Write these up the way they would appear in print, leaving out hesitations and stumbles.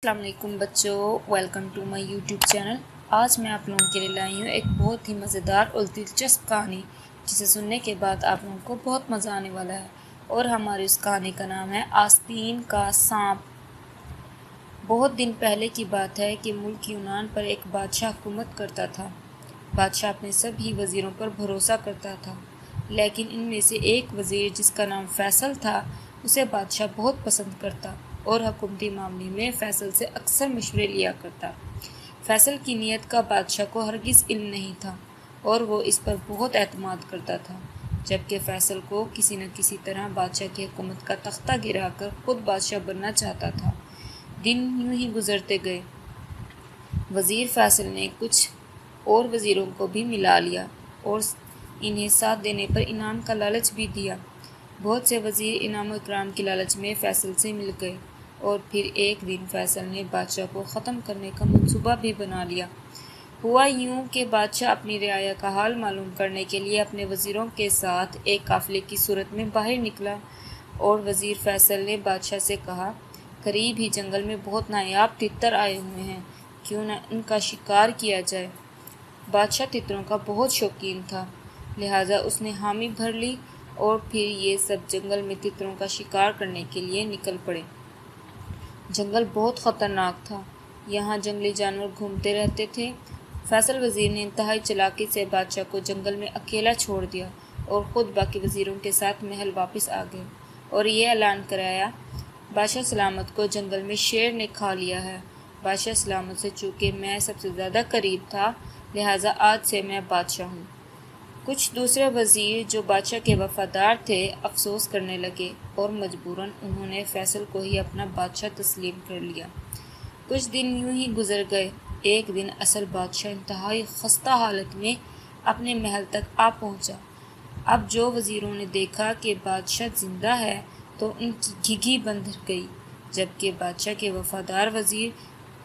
السلام علیکم بچوں، welcome to my YouTube channel. آج میں آپ لوگوں کے لیے لائی ہوں ایک بہت ہی مزیدار اور دلچسپ کہانی، جسے سننے کے بعد آپ لوگوں کو بہت مزہ آنے والا ہے۔ اور ہماری اس کہانی کا نام ہے آستین کا سانپ۔ بہت دن پہلے کی بات ہے کہ ملک یونان پر ایک بادشاہ حکومت کرتا تھا۔ بادشاہ اپنے سبھی وزیروں پر بھروسہ کرتا تھا، لیکن ان میں سے ایک وزیر جس کا نام فیصل تھا، اسے بادشاہ بہت پسند کرتا اور حکومتی معاملے میں فیصل سے اکثر مشورے لیا کرتا۔ فیصل کی نیت کا بادشاہ کو ہرگز علم نہیں تھا اور وہ اس پر بہت اعتماد کرتا تھا، جبکہ فیصل کو کسی نہ کسی طرح بادشاہ کی حکومت کا تختہ گرا کر خود بادشاہ بننا چاہتا تھا۔ دن یوں ہی گزرتے گئے۔ وزیر فیصل نے کچھ اور وزیروں کو بھی ملا لیا اور انہیں ساتھ دینے پر انعام کا لالچ بھی دیا۔ بہت سے وزیر انعام و اکرام کی لالچ میں فیصل سے مل گئے اور پھر ایک دن فیصل نے بادشاہ کو ختم کرنے کا منصوبہ بھی بنا لیا۔ ہوا یوں کہ بادشاہ اپنی رعایا کا حال معلوم کرنے کے لیے اپنے وزیروں کے ساتھ ایک قافلے کی صورت میں باہر نکلا اور وزیر فیصل نے بادشاہ سے کہا، قریب ہی جنگل میں بہت نایاب تتر آئے ہوئے ہیں، کیوں نہ ان کا شکار کیا جائے۔ بادشاہ تتروں کا بہت شوقین تھا، لہٰذا اس نے حامی بھر لی اور پھر یہ سب جنگل میں تتروں کا شکار کرنے کے لیے نکل پڑے۔ جنگل بہت خطرناک تھا، یہاں جنگلی جانور گھومتے رہتے تھے۔ فیصل وزیر نے انتہائی چالاکی سے بادشاہ کو جنگل میں اکیلا چھوڑ دیا اور خود باقی وزیروں کے ساتھ محل واپس آ گئے اور یہ اعلان کرایا، بادشاہ سلامت کو جنگل میں شیر نے کھا لیا ہے۔ بادشاہ سلامت سے چونکہ میں سب سے زیادہ قریب تھا، لہٰذا آج سے میں بادشاہ ہوں۔ کچھ دوسرے وزیر جو بادشاہ کے وفادار تھے افسوس کرنے لگے اور مجبوراً انہوں نے فیصل کو ہی اپنا بادشاہ تسلیم کر لیا۔ کچھ دن یوں ہی گزر گئے۔ ایک دن اصل بادشاہ انتہائی خستہ حالت میں اپنے محل تک آ پہنچا۔ اب جو وزیروں نے دیکھا کہ بادشاہ زندہ ہے تو ان کی گھگی بندھ گئی، جبکہ بادشاہ کے وفادار وزیر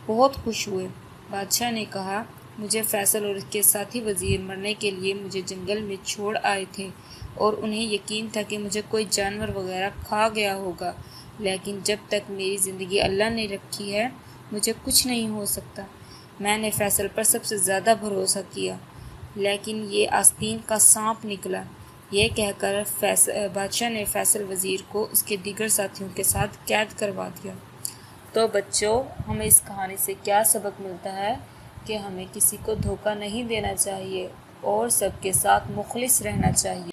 بہت خوش ہوئے۔ بادشاہ نے کہا، مجھے فیصل اور اس کے ساتھی وزیر مرنے کے لیے مجھے جنگل میں چھوڑ آئے تھے اور انہیں یقین تھا کہ مجھے کوئی جانور وغیرہ کھا گیا ہوگا، لیکن جب تک میری زندگی اللہ نے رکھی ہے مجھے کچھ نہیں ہو سکتا۔ میں نے فیصل پر سب سے زیادہ بھروسہ کیا، لیکن یہ آستین کا سانپ نکلا۔ یہ کہہ کر بادشاہ نے فیصل وزیر کو اس کے دیگر ساتھیوں کے ساتھ قید کروا دیا۔ تو بچوں، ہمیں اس کہانی سے کیا سبق ملتا ہے کہ ہمیں کسی کو دھوکہ نہیں دینا چاہیے اور سب کے ساتھ مخلص رہنا چاہیے۔